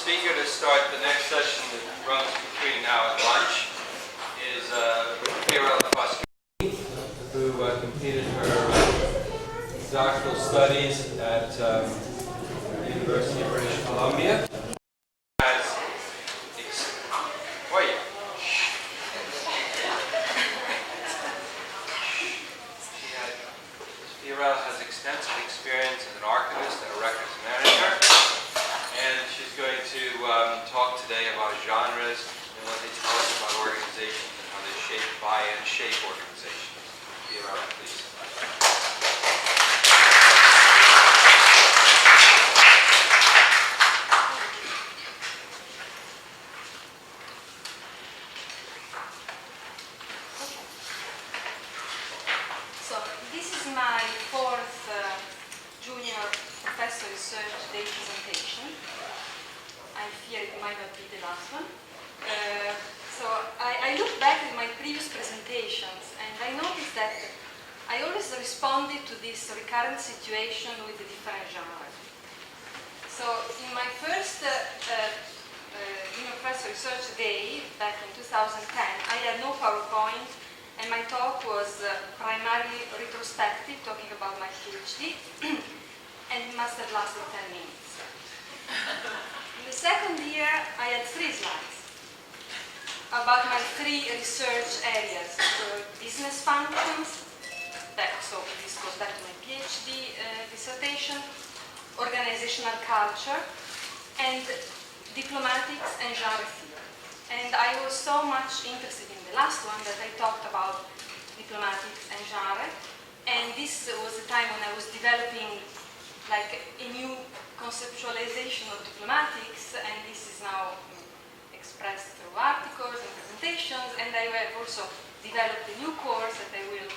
speaker to start the next session that runs between now and lunch is Fiorella Foscarini, who completed her doctoral studies at the University of British Columbia. Fiorella has extensive experience as an archivist and a records manager, and she's going to talk today about genres and what they tell us about organizations and how they shape, buy, and shape organizations. Fiorella, please. So this is my fourth junior professor research day presentation. I fear it might not be the last one. So I look back at my previous presentations and I noticed that I always responded to this recurrent situation with a different genre. So in my first junior professor research day back in 2010, I had no PowerPoint. And my talk was primarily retrospective, talking about my PhD, and it must have lasted 10 minutes. In the second year, I had 3 slides about my 3 research areas. So business functions, so this goes back to my PhD dissertation, organizational culture, and diplomatics and genre theory. And I was so much interested in the last one that I talked about diplomatics and genre. And this was the time when I was developing like a new conceptualization of diplomatics, and this is now expressed through articles and presentations. And I have also developed a new course that I will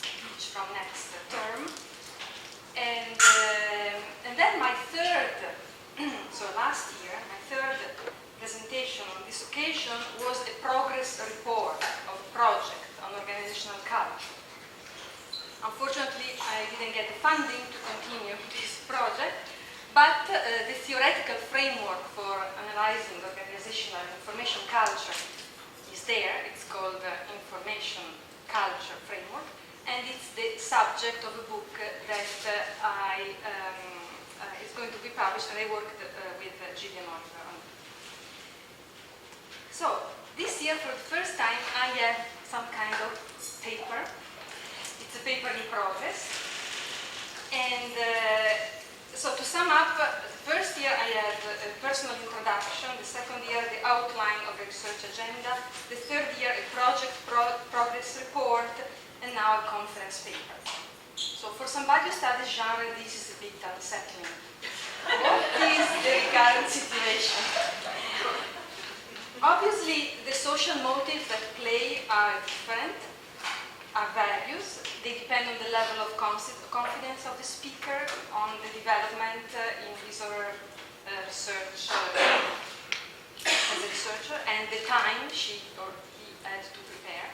teach from next term. And then my third, so last year, my third presentation on this occasion was a progress report of a project on organizational culture. Unfortunately, I didn't get the funding to continue this project, but the theoretical framework for analyzing organizational and information culture is there. It's called the Information Culture Framework, and it's the subject of a book that is going to be published, and I worked with Gillian Oliver on it. So, this year, for the first time, I have some kind of paper. It's a paper in progress. And so, to sum up, the first year I had a personal introduction, the second year the outline of the research agenda, the third year a project progress report, and now a conference paper. So, for somebody who studies genre, this is a bit unsettling. What is the recurrent situation? Obviously, the social motives that play are different, are various. They depend on the level of confidence of the speaker, on the development in his or her research as a researcher, and the time she or he had to prepare.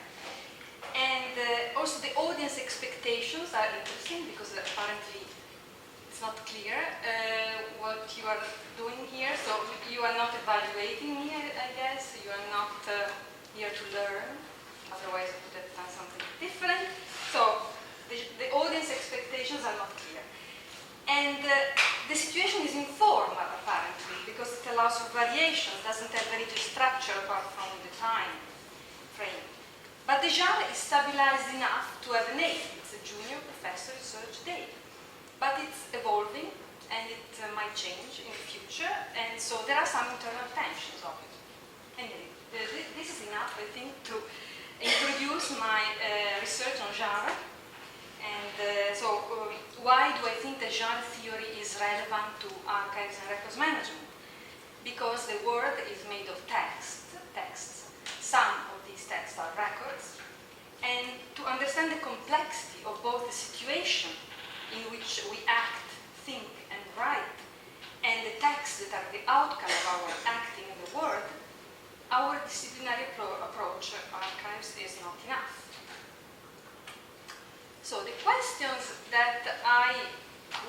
And also the audience expectations are interesting because apparently it's not clear what you are doing here. So you are not evaluating me, I guess. You are not here to learn. Otherwise, I would have done something different. So the audience expectations are not clear. And the situation is informal, apparently, because it allows for variation. It doesn't have very rigid structure apart from the time frame. But the genre is stabilized enough to have a name. It's a junior professor research day. But it's evolving, and it might change in the future, and so there are some internal tensions, obviously. Anyway, this is enough, I think, to introduce my research on genre. And why do I think that genre theory is relevant to archives and records management? Because the world is made of texts. Some of these texts are records. And to understand the complexity of both the situation in which we act, think, and write, and the texts that are the outcome of our acting in the world, our disciplinary approach to archives is not enough. So the questions that I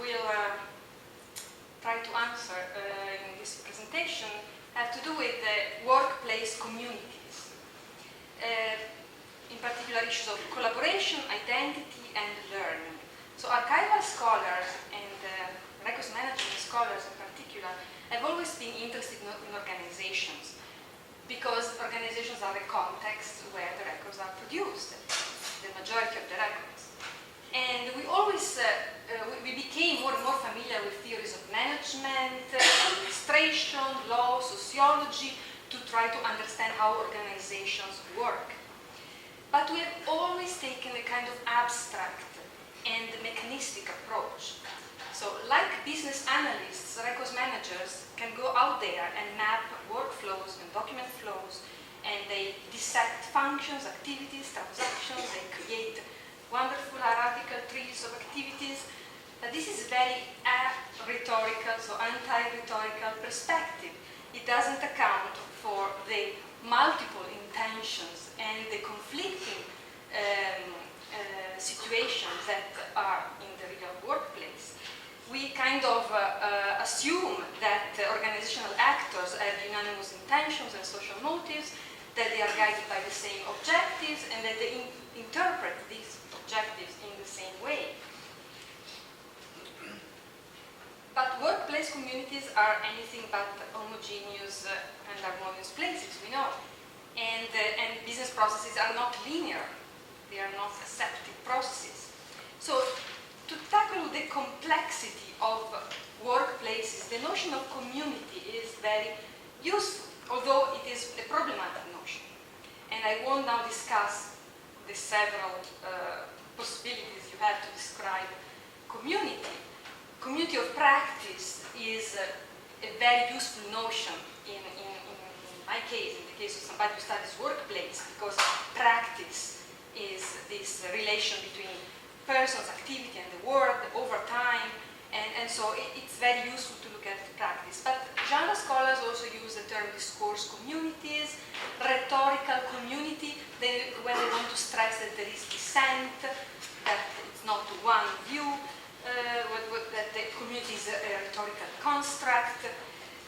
will try to answer in this presentation have to do with the workplace communities. In particular, issues of collaboration, identity, and learning. So archival scholars and records management scholars in particular have always been interested in organizations, because organizations are the context where the records are produced, the majority of the records. And we always, we became more and more familiar with theories of management, administration, law, sociology, to try to understand how organizations work. But we have always taken a kind of abstract and mechanistic approach. So like business analysts, records managers can go out there and map workflows and document flows, and they dissect functions, activities, transactions, they create wonderful hierarchical trees of activities. But this is very rhetorical, so anti-rhetorical perspective. It doesn't account for the multiple intentions and the conflicting situations that are in the real workplace. We kind of assume that organizational actors have unanimous intentions and social motives, that they are guided by the same objectives, and that they interpret these objectives in the same way. But workplace communities are anything but homogeneous and harmonious places, we know. And business processes are not linear. They are not aseptic processes. So to tackle the complexity of workplaces, the notion of community is very useful, although it is a problematic notion. And I won't now discuss the several possibilities you have to describe community. Community of practice is a very useful notion in my case, in the case of somebody who studies workplace, because practice is this relation between person's activity and the work over time, and so it's very useful to look at practice. But genre scholars also use the term discourse communities, rhetorical community, when they want to stress that there is dissent, that it's not one view, that the community is a rhetorical construct.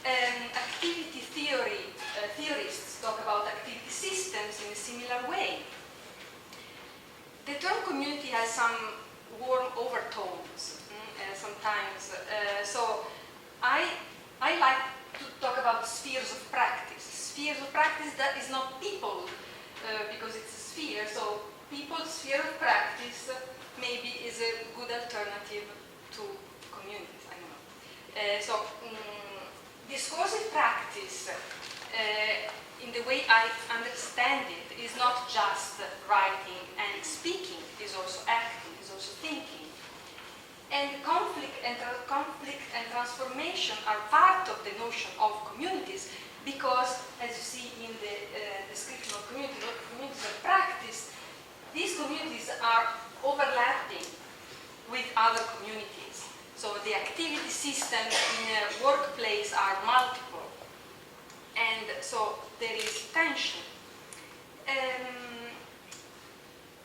Activity theorists talk about activity systems in a similar way. The term community has some warm overtones sometimes. So I like to talk about spheres of practice. Spheres of practice that is not people, because it's a sphere. So people's sphere of practice maybe is a good alternative to communities. I don't know. Discursive practice, in the way I understand it, is not just writing and speaking, is also acting, is also thinking. And conflict and transformation are part of the notion of communities, because, as you see in the description of communities of practice, these communities are overlapping with other communities. So the activity systems in a workplace are multiple, and so there is tension.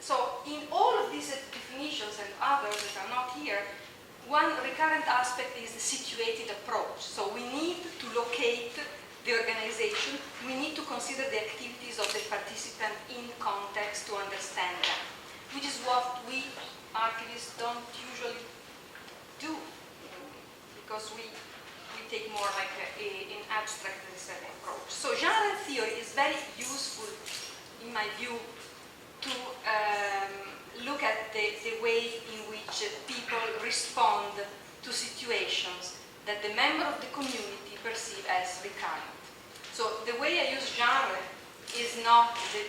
So in all of these definitions and others that are not here, one recurrent aspect is the situated approach. So we need to locate the organization, we need to consider the activities of the participant in context to understand them, which is what we archivists don't usually do, because we take more like an abstract approach. So genre theory is very useful, in my view, to look at the way in which people respond to situations that the member of the community perceive as recurrent. So the way I use genre is not the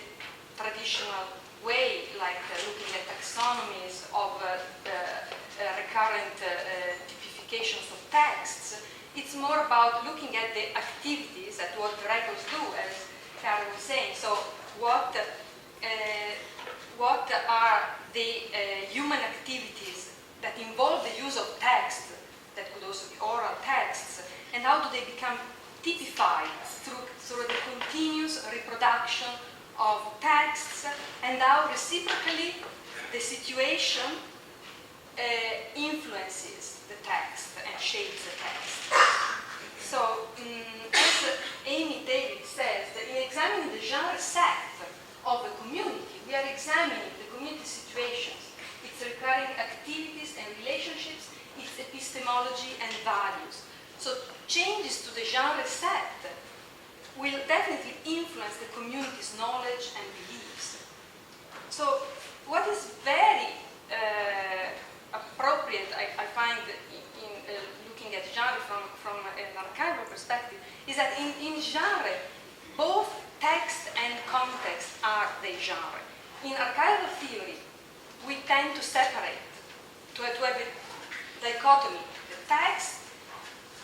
traditional way, like looking at taxonomies of recurrent typifications of texts. It's more about looking at the activities, at what records do, as Karen was saying. So what are the human activities that involve the use of text, that could also be oral texts, and how do they become typified through the continuous reproduction of texts, and how reciprocally the situation influences the text and shapes the text. So, as Amy genre set of a community. We are examining the community situations, its recurring activities and relationships, its epistemology and values. So changes to the genre set will definitely influence the community's knowledge and beliefs. So what is very appropriate, I find, in looking at genre from an archival perspective, is that in genre, both text and context are the genre. In archival theory, we tend to separate, to have a dichotomy. The text,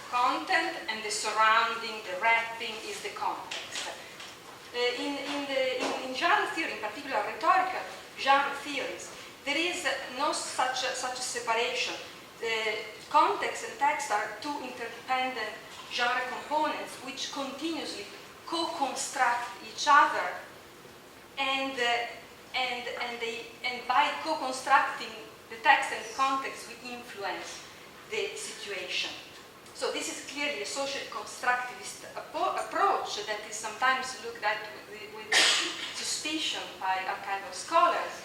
content, and the surrounding, the wrapping is the context. In genre theory, in particular rhetorical genre theories, there is no such a separation. The context and text are two interdependent genre components which continuously co-construct each other, and by co-constructing the text and the context, we influence the situation. So this is clearly a social constructivist approach that is sometimes looked at with suspicion by archival scholars.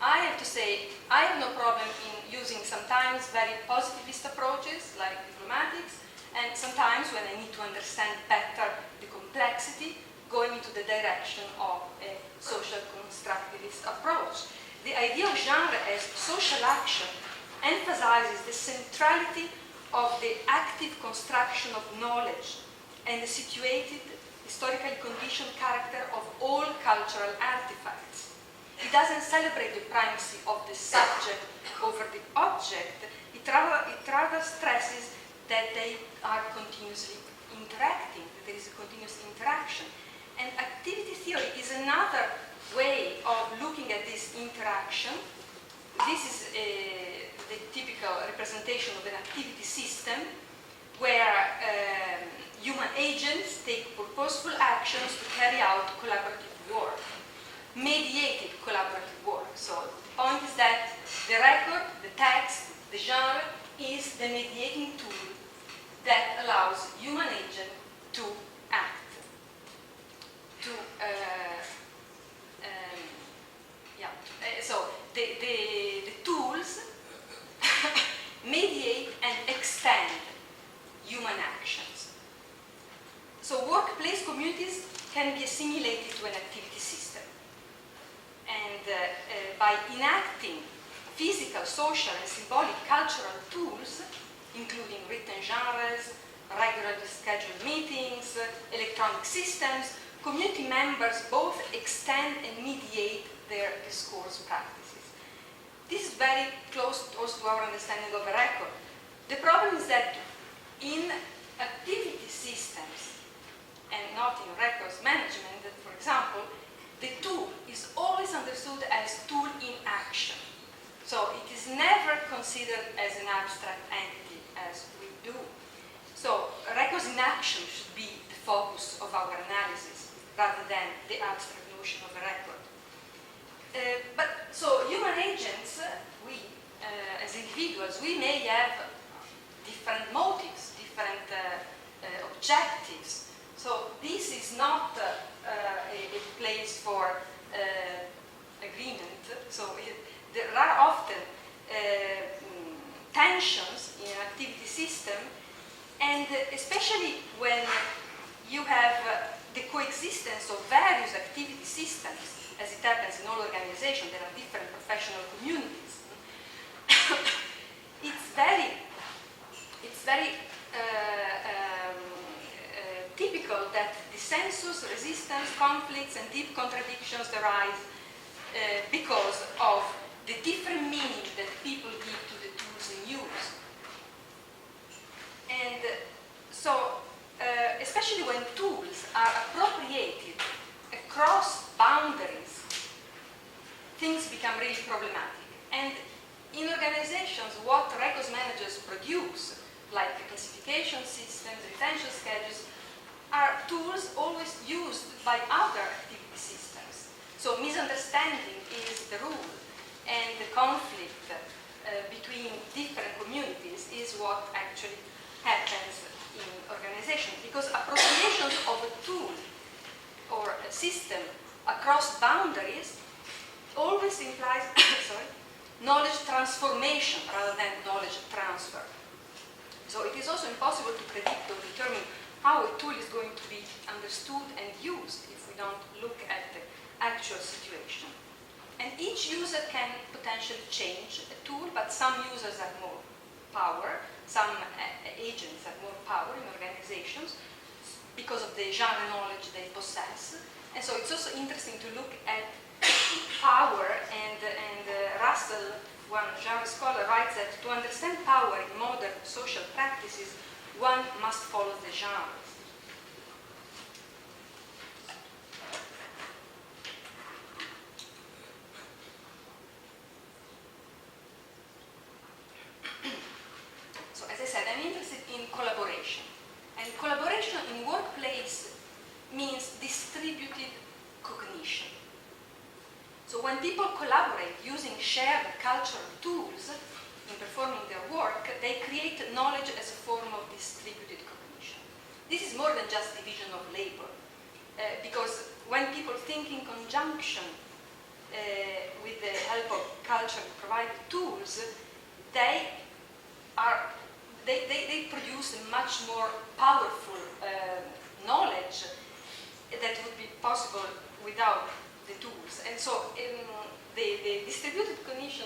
I have to say, I have no problem in using sometimes very positivist approaches like diplomatics, and sometimes when I need to understand better the complexity, going into the direction of a social constructivist approach. The idea of genre as social action emphasizes the centrality of the active construction of knowledge and the situated, historically conditioned character of all cultural artifacts. It doesn't celebrate the primacy of the subject over the object. It rather stresses that they are continuously interacting, that there is a continuous interaction. And activity theory is another way of looking at this interaction. This is the typical representation of an activity system where human agents take purposeful actions to carry out collaborative work, mediated collaborative work. So the point is that the record, the text, the genre is the mediating tool that allows human agent to act, to so the tools mediate and extend human actions. So workplace communities can be assimilated to an activity system. And by enacting physical, social, and symbolic cultural tools, including written genres, regularly scheduled meetings, electronic systems, community members both extend and mediate their discourse practices. This is very close also to our understanding of a record. The problem is that in activity systems, and not in records management, for example, the tool is always understood as tool in action. So it is never considered as an abstract entity as we do. So records in action should be the focus of our analysis rather than the abstract notion of a record. So human agents, we as individuals, we may have different motives, different objectives. So this is not a place for agreement. So there are often tensions in an activity system, and especially when you have the coexistence of various activity systems, as it happens in all organizations, there are different professional communities. It's very typical that dissensus, resistance, conflicts, and deep contradictions arise because of the different meaning that people give to the tools in use. And so, especially when tools are appropriated across boundaries, things become really problematic. And in organizations, what records managers produce, like classification systems, retention schedules, are tools always used by other activity systems. So misunderstanding is the rule, and the conflict between different communities is what actually happens in organizations, because appropriations of a tool or a system across boundaries always implies knowledge transformation rather than knowledge transfer. So it is also impossible to predict or determine how a tool is going to be understood and used if we don't look at the actual situation. And each user can potentially change a tool, but some users have more power, some agents have more power in organizations because of the genre knowledge they possess. And so it's also interesting to look at power, and Russell, one genre scholar, writes that to understand power in modern social practices, one must follow the genres. So as I said, I'm interested in collaboration. And collaboration in workplace means distributed cognition. So when people collaborate using shared cultural tools in performing their work, they create knowledge as a form of distributed cognition. This is more than just division of labor, because when people think in conjunction with the help of culturally provided tools, they produce a much more powerful knowledge that would be possible without the tools. And so the distributed cognition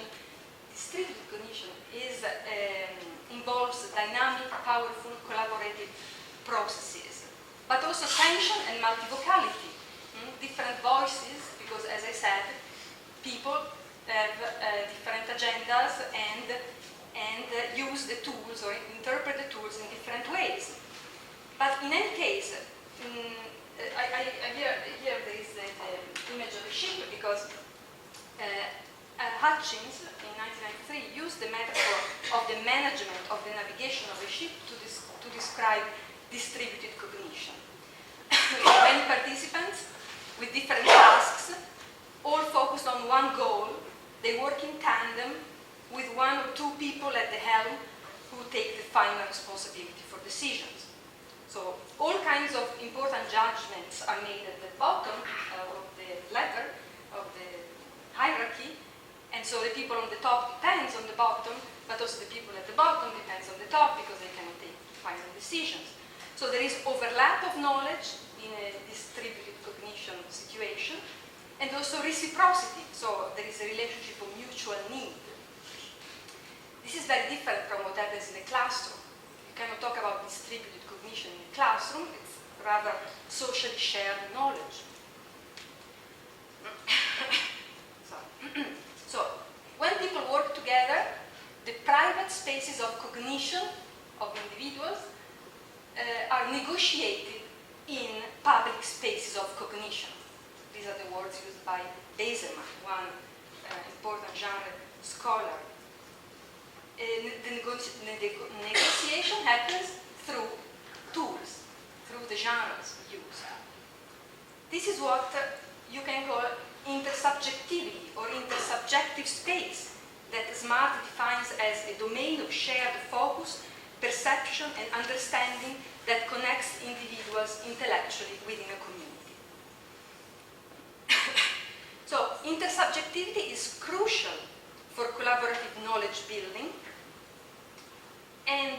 is, involves dynamic, powerful, collaborative processes, but also tension and multivocality, different voices, because as I said, people have different agendas and use the tools or interpret the tools in different ways. But in any case, here there is the image of a ship, because Hutchins in 1993 used the metaphor of the management of the navigation of a ship to describe distributed cognition. Many participants with different tasks, all focused on one goal, they work in tandem with one or two people at the helm who take the final responsibility for decisions. So all kinds of important judgments are made at the bottom of the ladder, of the hierarchy, and so the people on the top depends on the bottom, but also the people at the bottom depends on the top because they cannot take final decisions. So there is overlap of knowledge in a distributed cognition situation, and also reciprocity, so there is a relationship of mutual need. This is very different from what happens in a classroom. You cannot talk about distributed cognition in a classroom, it's rather socially shared knowledge. So, when people work together, the private spaces of cognition of individuals are negotiated in public spaces of cognition. These are the words used by Baserman, one important genre scholar. The negotiation happens through tools, through the genres used. This is what you can call intersubjectivity or intersubjective space that Smart defines as a domain of shared focus, perception, and understanding that connects individuals intellectually within a community. So, intersubjectivity is crucial for collaborative knowledge building and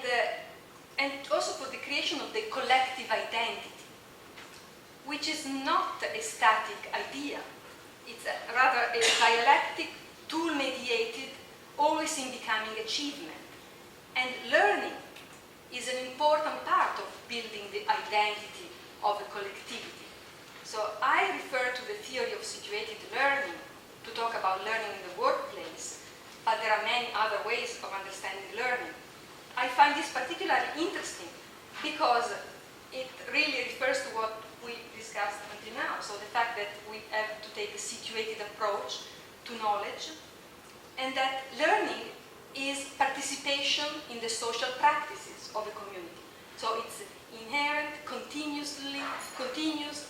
also for the creation of the collective identity, which is not a static idea. It's rather a dialectic, tool-mediated, always in becoming achievement. And learning is an important part of building the identity of a collectivity. So I refer to the theory of situated learning to talk about learning in the workplace, but there are many other ways of understanding learning. I find this particularly interesting because it really refers to what we discussed until now. So the fact that we have to take a situated approach to knowledge, and that learning is participation in the social practices of a community. So it's inherent, continuous,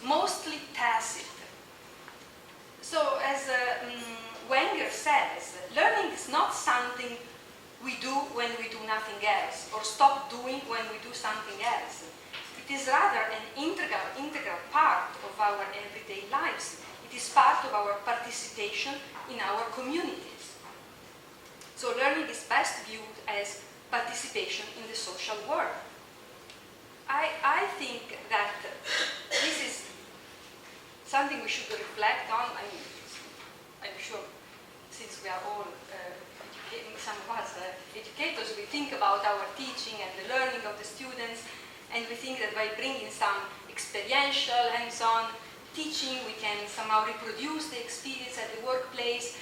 mostly tacit. So as Wenger says, learning is not something we do when we do nothing else, or stop doing when we do something else. it is rather an integral part of our everyday lives. It is part of our participation in our communities. So learning is best viewed as participation in the social world. I think that this is something we should reflect on. I mean, I'm sure since we are all some of us educators, we think about our teaching and the learning of the students, and we think that by bringing some experiential, hands-on teaching, we can somehow reproduce the experience at the workplace.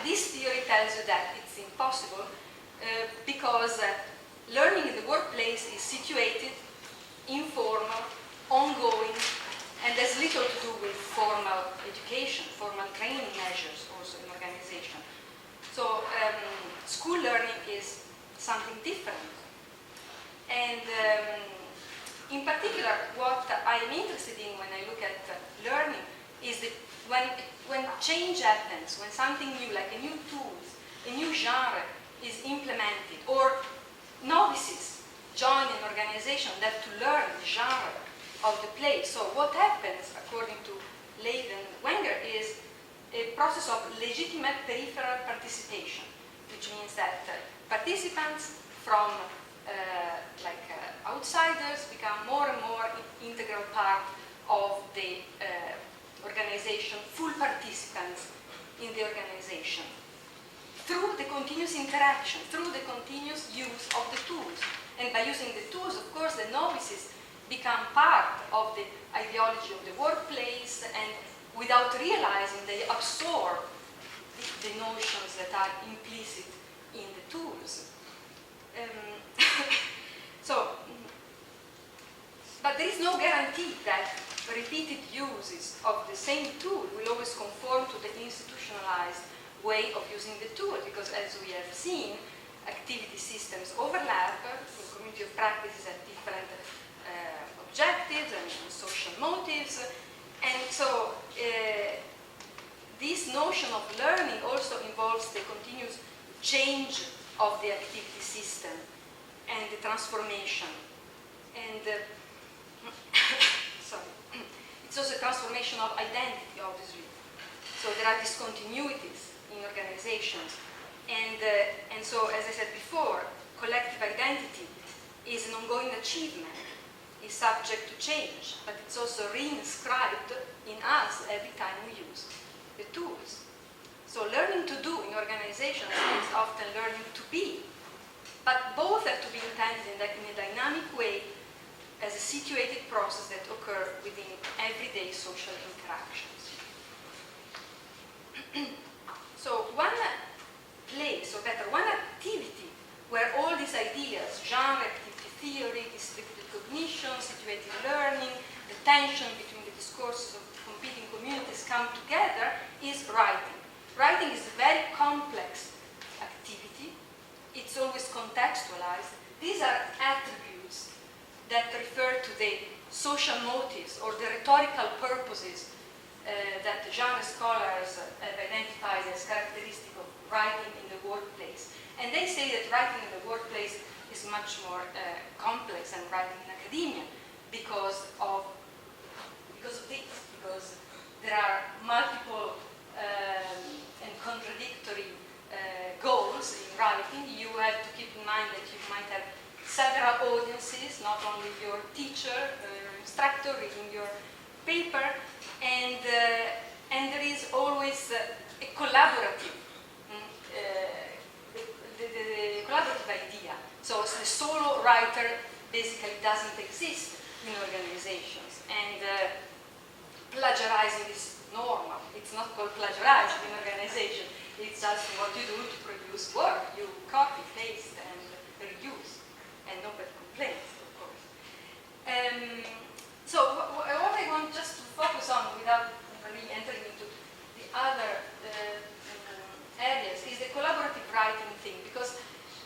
This theory tells you that it's impossible because learning in the workplace is situated, informal, ongoing, and has little to do with formal education, formal training measures also in organization. So school learning is something different. And in particular, what I am interested in when I look at learning is that when change happens, when something new, like a new tool, a new genre is implemented, or novices join an organization that to learn the genre of the play. So what happens, according to Leib and Wenger, is a process of legitimate peripheral participation, which means that participants from outsiders become more and more integral part of the organization, full participants in the organization, through the continuous interaction, through the continuous use of the tools. And by using the tools, of course, the novices become part of the ideology of the workplace, and without realizing, they absorb the notions that are implicit in the tools. But there is no guarantee that repeated uses of the same tool will always conform to the institutionalized way of using the tool, because as we have seen, activity systems overlap, the community of practices have different objectives and social motives, and so this notion of learning also involves the continuous change of the activity system and the transformation. And sorry, it's also a transformation of identity, obviously. So there are discontinuities in organizations. And so, as I said before, collective identity is an ongoing achievement, is subject to change, but it's also reinscribed in us every time we use the tools. So learning to do in organizations is often learning to be, but both have to be intended in a dynamic way as a situated process that occur within everyday social interactions. So one place, or better, one activity where all these ideas, genre, activity theory, distributed cognition, situated learning, the tension between the discourses of competing communities come together is writing. Writing is a very complex activity. It's always contextualized. These are attributes that refer to the social motives or the rhetorical purposes that the genre scholars have identified as characteristic of writing in the workplace. And they say that writing in the workplace is much more complex than writing in academia because there are multiple and contradictory goals in writing. You have to keep in mind that you might have several audiences, not only your teacher, your instructor reading your paper, and there is always a collaborative, the collaborative idea. So the solo writer basically doesn't exist in organizations, and plagiarizing is normal. It's not called plagiarizing in organization. It's just what you do to produce work. You copy, paste, and reuse, and nobody complains, of course. So what I want just to focus on, without really entering into the other areas, is the collaborative writing thing, because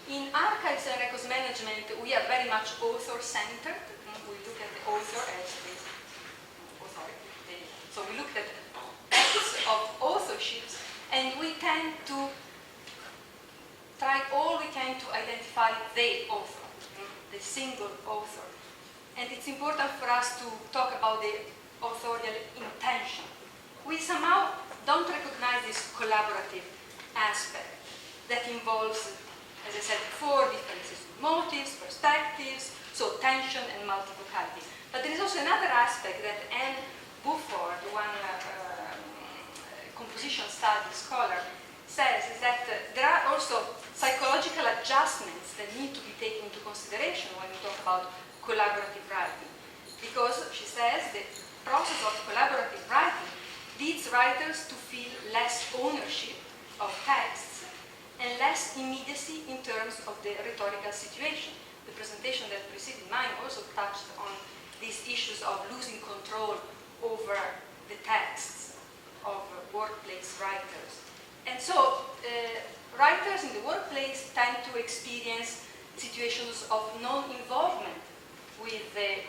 in archives and records management, we are very much author-centered. We look at the author as the authority. So we look at acts of authorships, and we tend to try all we can to identify the author, the single author. And it's important for us to talk about the authorial intention. We somehow don't recognize this collaborative aspect that involves, as I said before, differences in motives, perspectives, so tension and multivocality. But there is also another aspect that Anne Bufford, one composition studies scholar, says is that there are also psychological adjustments that need to be taken into consideration when we talk about collaborative writing. Because, she says, the process of collaborative writing leads writers to feel less ownership of texts and less immediacy in terms of the rhetorical situation. The presentation that preceded mine also touched on these issues of losing control over the texts of workplace writers. And so, writers in the workplace tend to experience situations of non-involvement with the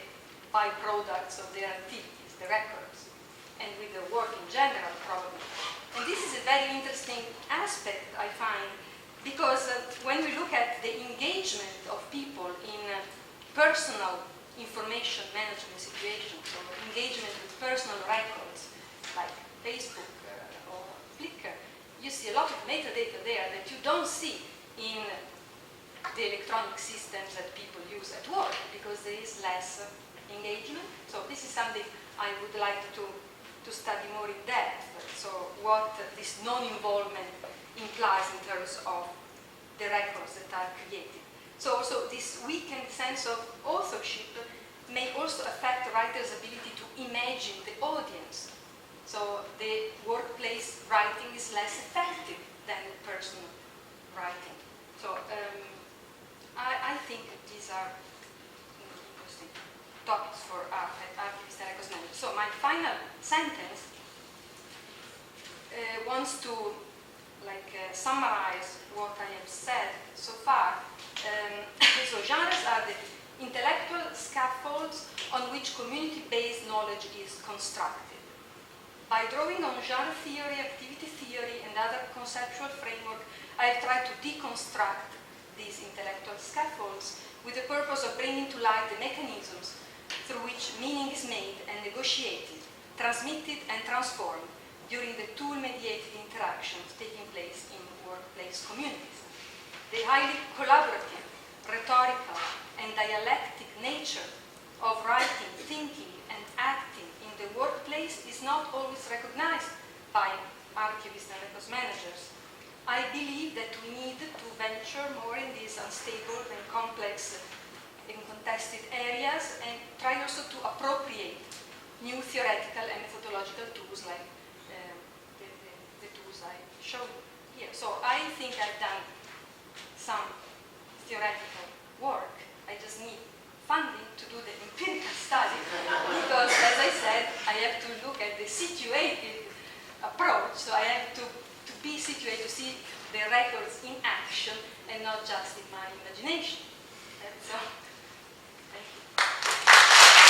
byproducts of their activities, the records, and with the work in general, probably. And this is a very interesting aspect, I find, because when we look at the engagement of people in personal information management situations, or engagement with personal records, like Facebook or Flickr, you see a lot of metadata there that you don't see in the electronic systems that people use at work, because there is less engagement. So this is something I would like to study more in depth. So what this non-involvement implies in terms of the records that are created. So also this weakened sense of authorship may also affect the writer's ability to imagine the audience. So the workplace writing is less effective than the personal writing. So I think that these are interesting topics for archivists and records managers. So my final sentence wants to summarize what I have said so far. So genres are the intellectual scaffolds on which community-based knowledge is constructed. By drawing on genre theory, activity theory, and other conceptual framework, I have tried to deconstruct these intellectual scaffolds with the purpose of bringing to light the mechanisms through which meaning is made and negotiated, transmitted and transformed during the tool-mediated interactions taking place in workplace communities. The highly collaborative, rhetorical, and dialectic nature of writing, thinking, and acting in the workplace is not always recognized by archivists and records managers. I believe that we need to venture more in these unstable and complex and contested areas, and try also to appropriate new theoretical and methodological tools like the tools I showed here. So I think I've done some theoretical work. I just need funding to do the empirical study, because, as I said, I have to look at the situated approach. So I have to be situated to see the records in action and not just in my imagination. And so, thank you.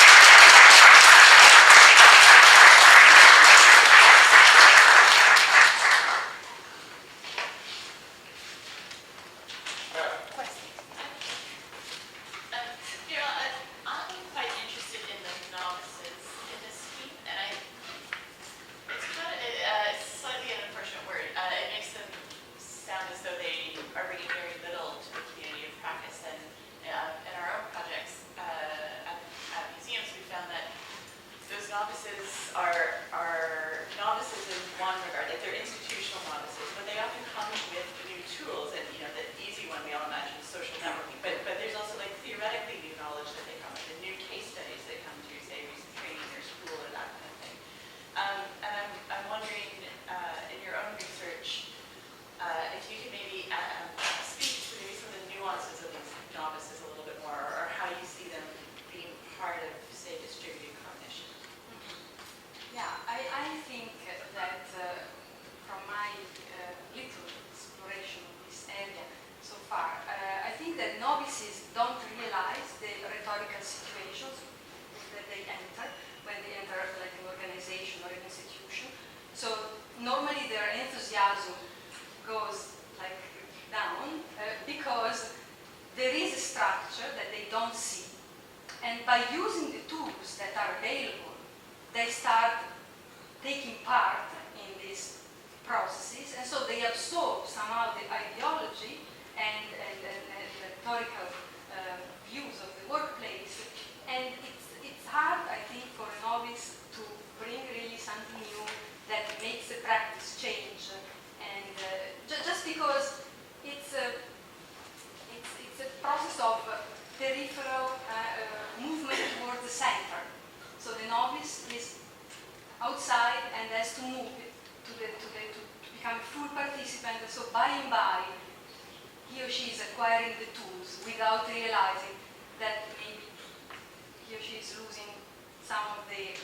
And by using the tools that are available, they start taking part in these processes, and so they absorb somehow the ideology and rhetorical views of the workplace. And it's hard, I think, for a novice to bring really something new that makes the practice change. And just because it's a process of peripheral movement towards the center. So the novice is outside and has to move to become a full participant. And so by and by, he or she is acquiring the tools without realizing that maybe he or she is losing some of the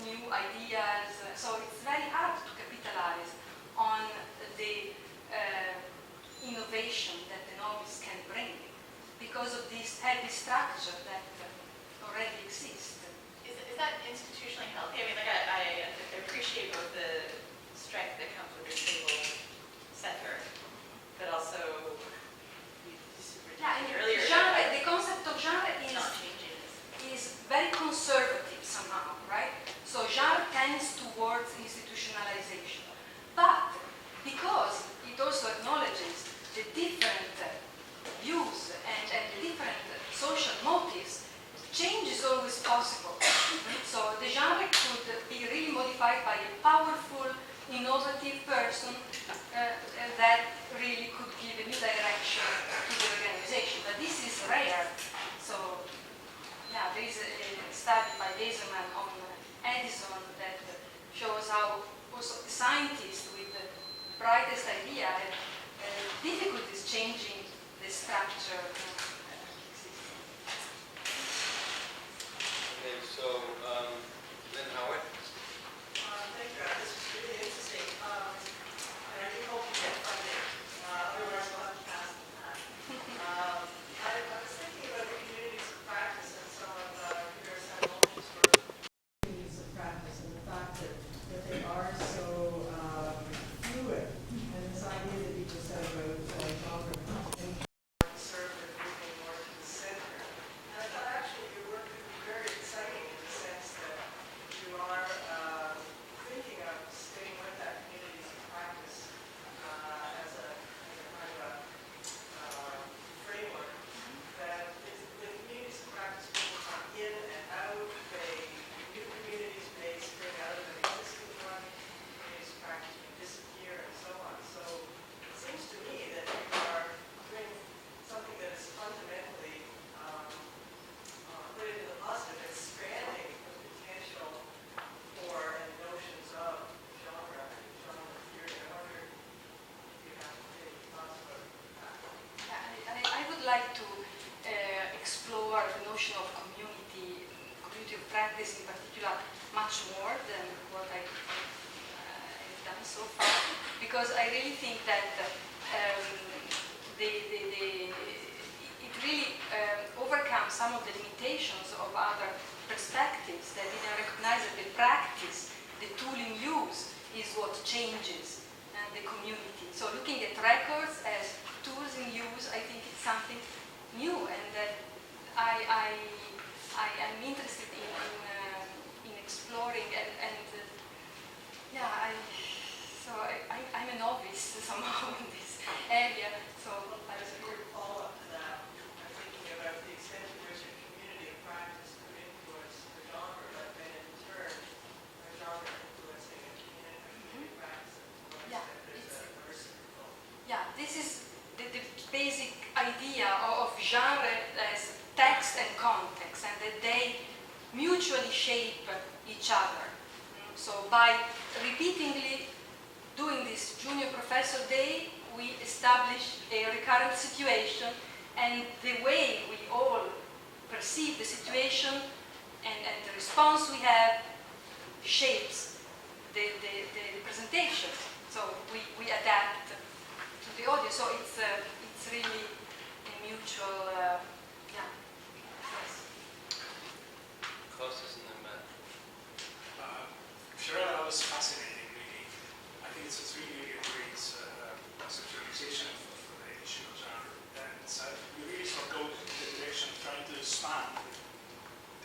new ideas. So it's very hard to capitalize on the innovation that the novice can bring because of this heavy structure that already exists. Is that institutionally healthy? I mean, like I appreciate both the strength that comes with your stable center, but also earlier. Genre, the concept of genre Not changing. is very conservative somehow, right? So genre tends towards institutionalization. But because it also acknowledges the different views and the different social motives, change is always possible. So the genre could be really modified by a powerful, innovative person that really could give a new direction to the organization. But this is rare. So yeah, there is a study by Weserman on Edison that shows how also the scientists with the brightest idea had difficulties changing the structure. Okay, so Lynn Howard. Thank you. This is really interesting. And I do hope you get funding. Otherwise, we'll have to pass on that. I was thinking about the communities of practice and some of your motions for communities of practice and the fact that they are so fluid. And this idea that you just said about genre conservative moving more to the center. And I thought actually your work could be very exciting in the sense that you are thinking of staying with that communities of practice as a kind of a framework that is the communities of practice will come in and out, new communities may spring out of an existing one, communities of practice may disappear and so on. So it seems to me that you are doing something that is fundamentally put into the positive, expanding the potential for and notions of genre theory. I wonder if you have any thoughts about that. Yeah, I would like to explore the notion of community of practice in particular much more than what I have done so far, because I really think that it really overcomes some of the limitations of other perspectives that didn't recognize that the practice, the tool in use, is what changes the community. So looking at records as tools in use, I think it's something new, and that I'm interested in exploring and I'm a novice somehow in this area. So As a quick follow-up to that, I'm thinking about the extent to which a community of practice could influence the genre, but then in turn, a genre influencing a community of practice. Yeah, There's a reciprocal. yeah, this is the basic idea of genre as text and context, and that they mutually shape each other. So by repeatedly doing this junior professor day, we establish a recurrent situation, and the way we all perceive the situation and the response we have shapes the presentation. So we adapt to the audience. So it's really a mutual, yes. Closest and then Matt. Fiorella, that was fascinating, really. I think it's a really great conceptualization for the issue of genre. And so you really sort of go in the direction of trying to span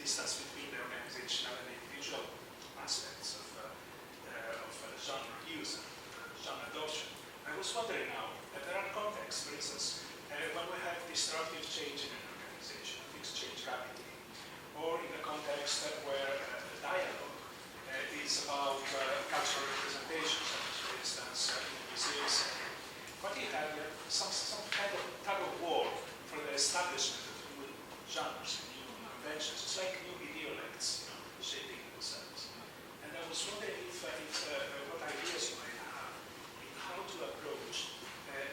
distance between the organizational and individual aspects of genre use and genre adoption. I was wondering now that there are contexts, for instance, when we have disruptive change in an organization, things change rapidly, or in a context where the dialogue is about cultural representation, such as, for instance, in the museum setting. But you have some kind of tug of war for the establishment of new genres and new conventions. It's like new ideolects, shaping themselves. And I was wondering if what ideas you might have in how to approach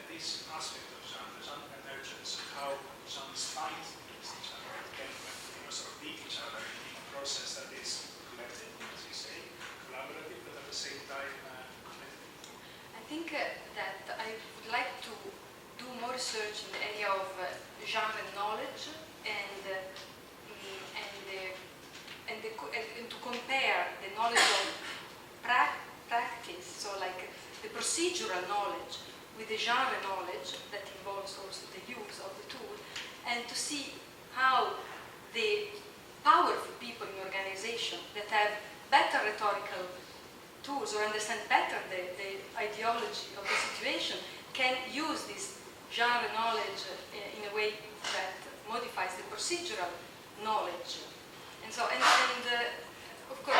this aspect of genre emergence, and how genres fight against each other, and can sort of beat each other in a process that is collective, as you say, collaborative, but at the same time competitive. I think that I would like to do more research in the area of genre knowledge and to compare the knowledge of practice, so like the procedural knowledge with the genre knowledge that involves also the use of the tool, and to see how the powerful people in organization that have better rhetorical tools or understand better the ideology of the situation can use this genre knowledge in a way that modifies the procedural knowledge. And so, of course,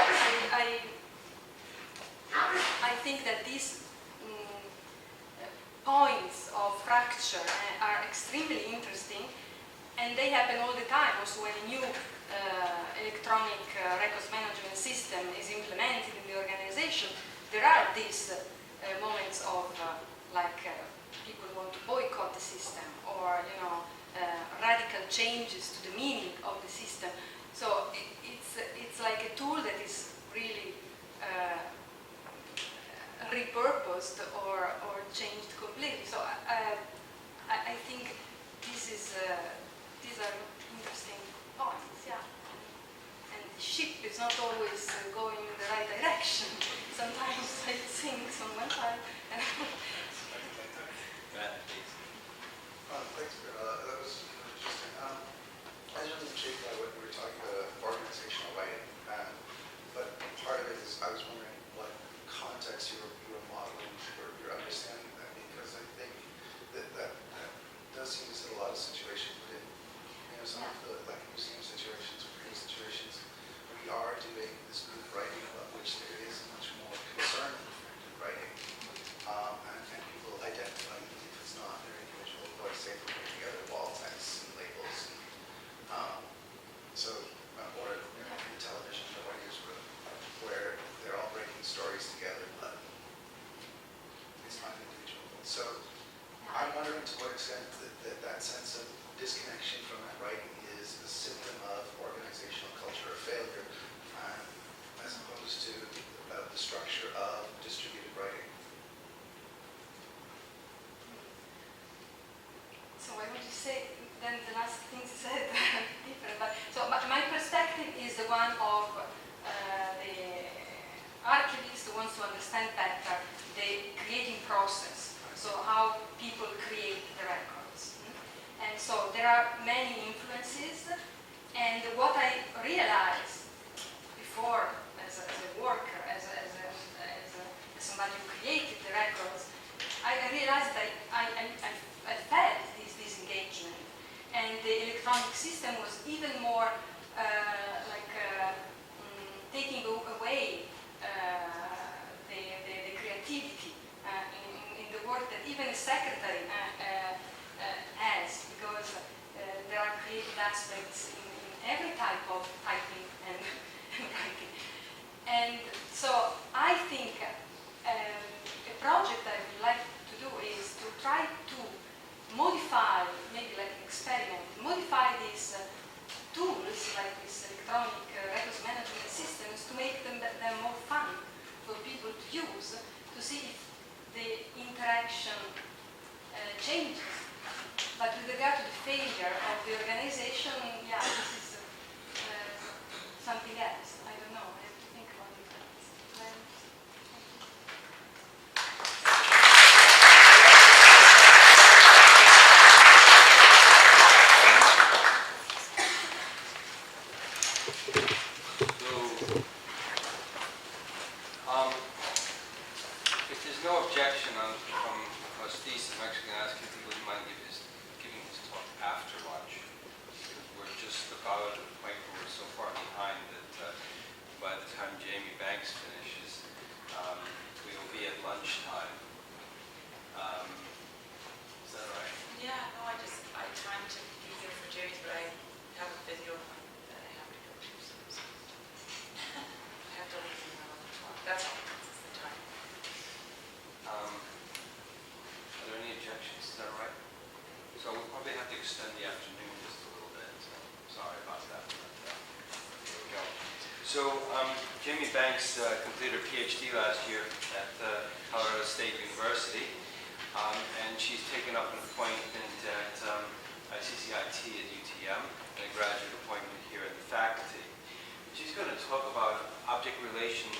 I think that these points of fracture are extremely interesting, and they happen all the time. Also, when a new electronic records management system is implemented in the organization, there are these moments of people want to boycott the system, or radical changes to the meaning of the system. So it's like a tool that is really repurposed or changed completely. So I think these are interesting points, yeah. And the ship is not always going in the right direction. Sometimes it sinks on one side. Thanks, Fiorella. That was interesting. I was really intrigued by what you were talking about, organizational writing. But part of it is I was wondering what context you were modeling for your understanding of that, because I think that does seem to set a lot of situations within, some of the museum situations, creative situations. We are doing this group writing, about which there is much more concern with writing, and people identify if it's not their individual voice, say they're putting together wall texts and labels, or in television, the writers room, where they're all breaking stories together, but it's not individual. So I'm wondering to what extent that sense of disconnection from that writing is a symptom of organizational culture or failure, as opposed to the structure of distributed writing. So I want to say, then the last things said different. But so my perspective is the one of the archivist who wants to understand better the creating process. So how people create the records. And so there are many influences. And what I realized before, as a worker, as somebody who created the records, I realized that I felt this engagement, and the electronic system was even more taking away the creativity in the work that even a secretary has, because there are creative aspects in every type of typing and writing. And so I think a project I would like to do is to try to modify, maybe like an experiment, modify these tools, like these electronic records management systems, to make them more fun for people to use, to see if the interaction changes. But with regard to the failure of the organization, yeah, this is something else. I don't know. I have to think about it. If there's no objection from trustees, I'm actually going to ask if he wouldn't mind giving his talk after lunch. Because we're just about at the point where we're so far behind that by the time Jamie Banks finishes, we will be at lunchtime. Is that right? Yeah, no, I timed to be here for Jerry's, but I have a physio appointment that I have to go to, so I have to leave around 11 o'clock. That's all, that's the time. Are there any objections? Is that all right? So we'll probably have to extend the afternoon just a little bit, so sorry about that. But, here we go. So Jamie Banks completed her PhD last year at Colorado State University, and she's taken up an appointment at CCIT at UTM, and a graduate appointment here at the faculty. She's going to talk about object relation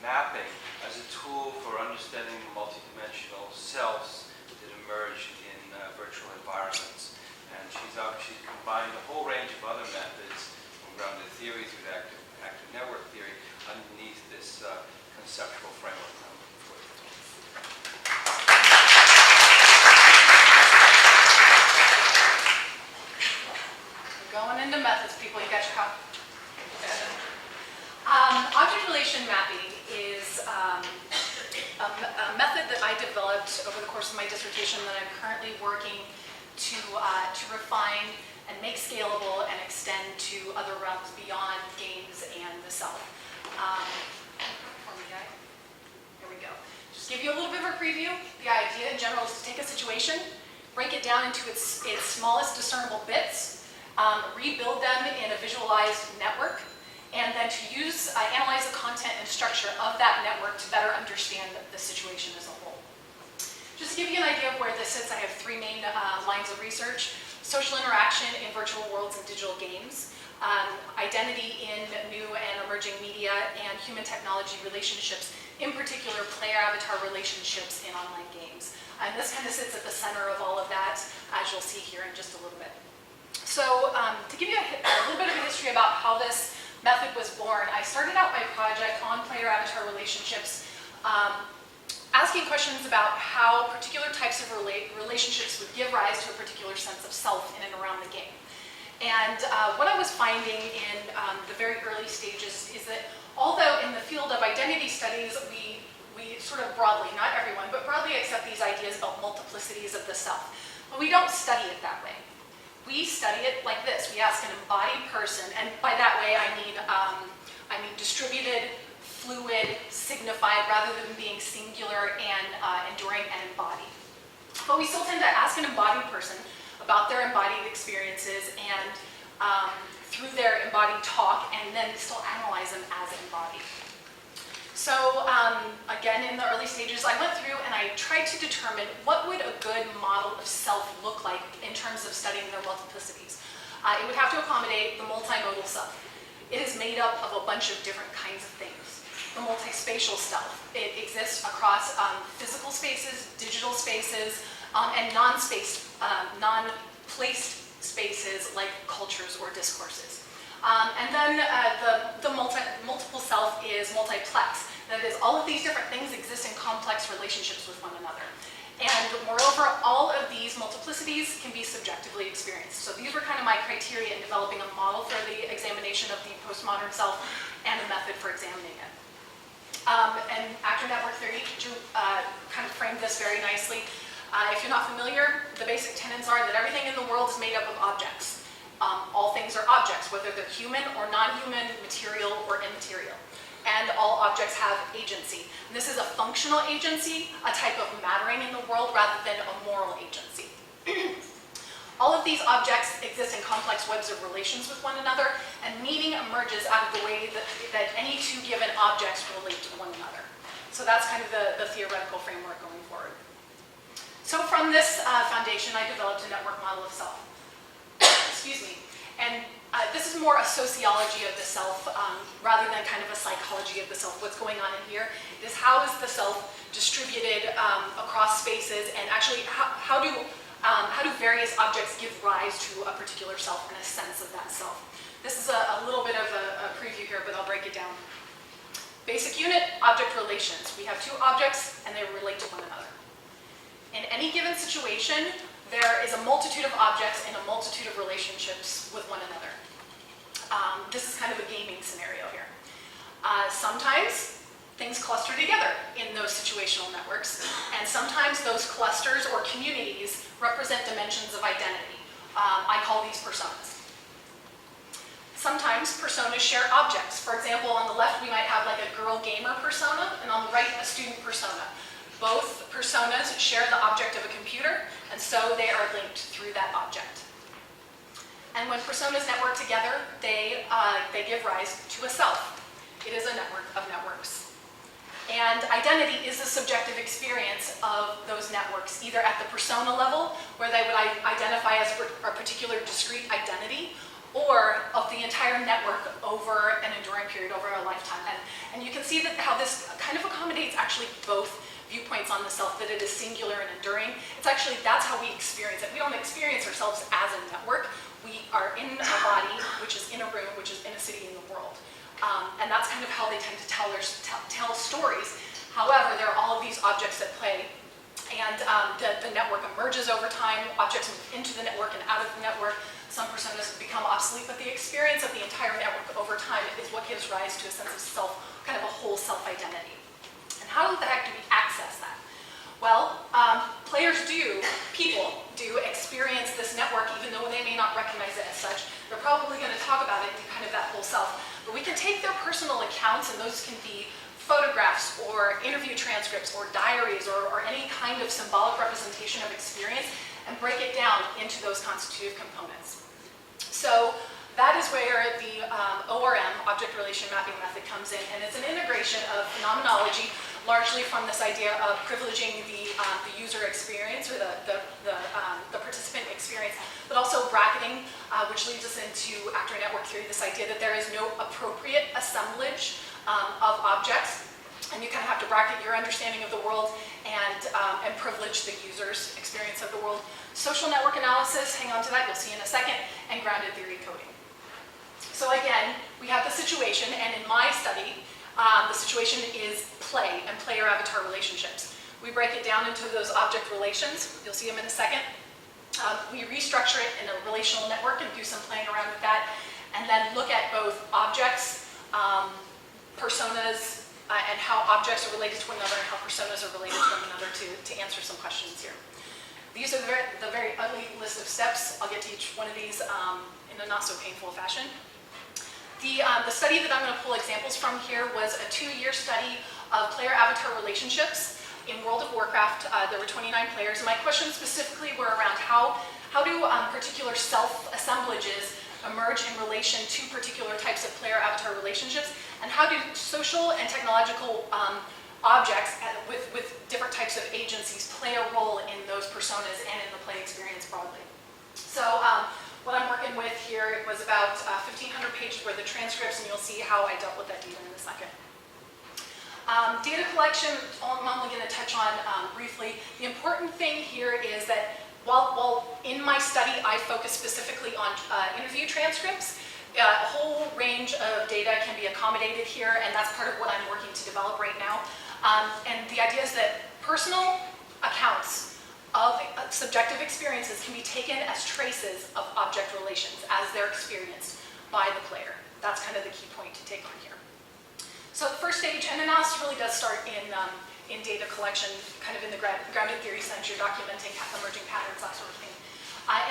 mapping as a tool for understanding the multidimensional selves that emerge in virtual environments. And she's combined a whole range of other methods from grounded theory through active network theory underneath this conceptual framework. We're going into methods, people. You got your copy? Object relation mapping is a method that I developed over the course of my dissertation that I'm currently working to refine and make scalable and extend to other realms beyond games and the self. Here we go. Just give you a little bit of a preview. The idea in general is to take a situation, break it down into its smallest discernible bits, rebuild them in a visualized network, and then to analyze the content and structure of that network to better understand the situation as a whole. Just to give you an idea of where this sits, I have three main lines of research: social interaction in virtual worlds and digital games, identity in new and emerging media, and human technology relationships, in particular player-avatar relationships in online games. And this kind of sits at the center of all of that, as you'll see here in just a little bit. So to give you a little bit of a history about how this method was born, I started out my project on player-avatar relationships, asking questions about how particular types of relationships would give rise to a particular sense of self in and around the game. And what I was finding in the very early stages is that although in the field of identity studies we sort of broadly, not everyone, but broadly accept these ideas about multiplicities of the self, but we don't study it that way. We study it like this. We ask an embodied person, and by that way I mean distributed, fluid, signified, rather than being singular and enduring and embodied. But we still tend to ask an embodied person about their embodied experiences and through their embodied talk, and then still analyze them as embodied. So again, in the early stages, I went through and I tried to determine what would a good model of self look like in terms of studying their multiplicities. It would have to accommodate the multimodal self. It is made up of a bunch of different kinds of things. The multispatial self. It exists across physical spaces, digital spaces, and non-placed spaces like cultures or discourses. And then the multiple self is multiplex. That is, all of these different things exist in complex relationships with one another. And moreover, all of these multiplicities can be subjectively experienced. So these were kind of my criteria in developing a model for the examination of the postmodern self and a method for examining it. And actor network theory kind of framed this very nicely. If you're not familiar, the basic tenets are that everything in the world is made up of objects. All things are objects, whether they're human or non-human, material or immaterial. And all objects have agency. And this is a functional agency, a type of mattering in the world rather than a moral agency. All of these objects exist in complex webs of relations with one another, and meaning emerges out of the way that any two given objects relate to one another. So that's kind of the theoretical framework going forward. So from this foundation, I developed a network model of self. Excuse me. And this is more a sociology of the self rather than kind of a psychology of the self. What's going on in here is how is the self distributed across spaces, and actually how do various objects give rise to a particular self and a sense of that self. This is a little bit of a Basic unit, object relations. We have two objects and they relate to one another. In any given situation, there is a multitude of objects and a multitude of relationships with one another. This is kind of a gaming scenario here. Sometimes things cluster together in those situational networks, and sometimes those clusters or communities represent dimensions of identity. I call these personas. Sometimes personas share objects. For example, on the left we might have like a girl gamer persona, and on the right a student persona. Both personas share the object of a computer, and so they are linked through that object. And when personas network together, they give rise to a self. It is a network of networks. And identity is a subjective experience of those networks, either at the persona level, where they would identify as a particular discrete identity, or of the entire network over an enduring period, over a lifetime. And you can see that how this kind of accommodates actually both viewpoints on the self, that it is singular and enduring. It's actually, that's how we experience it. We don't experience ourselves as a network. We are in a body, which is in a room, which is in a city in the world. And that's kind of how they tend to tell stories. However, there are all of these objects at play, and the network emerges over time. Objects move into the network and out of the network. Some personas become obsolete, but the experience of the entire network over time is what gives rise to a sense of self, kind of a whole self-identity. And how the heck do we access that? Well, people do experience this network even though they may not recognize it as such. They're probably going to talk about it in kind of that whole self. But we can take their personal accounts, and those can be photographs or interview transcripts or diaries or any kind of symbolic representation of experience, and break it down into those constitutive components. So that is where the ORM, Object Relation Mapping Method, comes in, and it's an integration of phenomenology, largely from this idea of privileging the user experience, or the participant experience, but also bracketing, which leads us into actor network theory, this idea that there is no appropriate assemblage of objects, and you kind of have to bracket your understanding of the world and privilege the user's experience of the world. Social network analysis, hang on to that, you'll see in a second, and grounded theory coding. So again, we have the situation, and in my study, the situation is play and player-avatar relationships. We break it down into those object relations. You'll see them in a second. We restructure it in a relational network and do some playing around with that, and then look at both objects, personas, and how objects are related to one another, and how personas are related to one another to answer some questions here. These are the very ugly list of steps. I'll get to each one of these in a not so painful fashion. The study that I'm going to pull examples from here was a 2-year study of player-avatar relationships in World of Warcraft. There were 29 players, and my questions specifically were around how do particular self-assemblages emerge in relation to particular types of player-avatar relationships, and how do social and technological objects with different types of agencies play a role in those personas and in the play experience broadly. So what I'm working with here was about 1,500 pages worth of transcripts, and you'll see how I dealt with that data in a second. Data collection, I'm only going to touch on briefly. The important thing here is that while in my study I focus specifically on interview transcripts, a whole range of data can be accommodated here, and that's part of what I'm working to develop right now. And the idea is that personal accounts of subjective experiences can be taken as traces of object relations as they're experienced by the player. That's kind of the key point to take on here. So the first stage, and analysis really does start in data collection, kind of in the grounded theory sense. You're documenting emerging patterns, that sort of thing.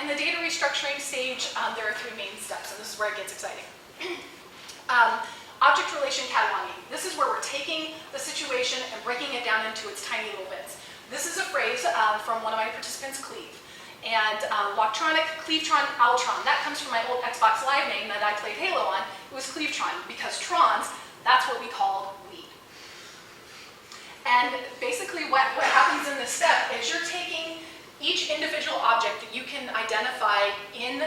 In the data restructuring stage, there are 3 main steps, and this is where it gets exciting. Object relation cataloging. This is where we're taking the situation and breaking it down into its tiny little bits. This is a phrase from one of my participants, Cleve. And Loctronic, Clevetron, Altron. That comes from my old Xbox Live name that I played Halo on. It was Clevetron, because Trons, that's what we called weed. And basically what happens in this step is you're taking each individual object that you can identify in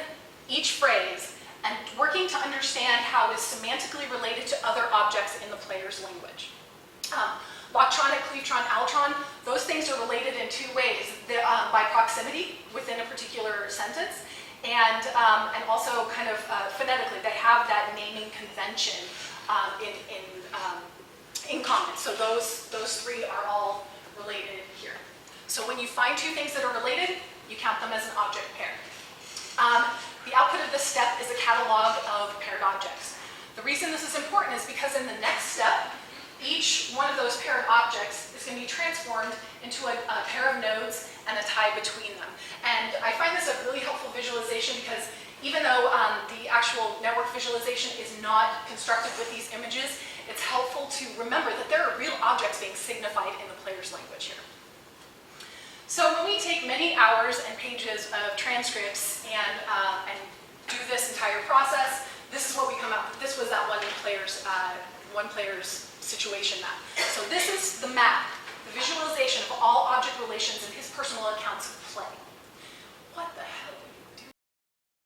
each phrase and working to understand how it is semantically related to other objects in the player's language. Loctronic, Clevetron, Altron, those things are related in 2 ways. By proximity within a particular sentence, and also kind of phonetically. They have that naming convention in common. So those three are all related here. So when you find two things that are related, you count them as an object pair. The output of this step is a catalog of paired objects. The reason this is important is because in the next step, each one of those paired objects is going to be transformed into a pair of nodes and a tie between them. And I find this a really helpful visualization because even though the actual network visualization is not constructed with these images, it's helpful to remember that there are real objects being signified in the player's language here. So when we take many hours and pages of transcripts and do this entire process, this is what we come out with. This was that one player's situation map. So this is the map, the visualization of all object relations in his personal accounts of play. What the hell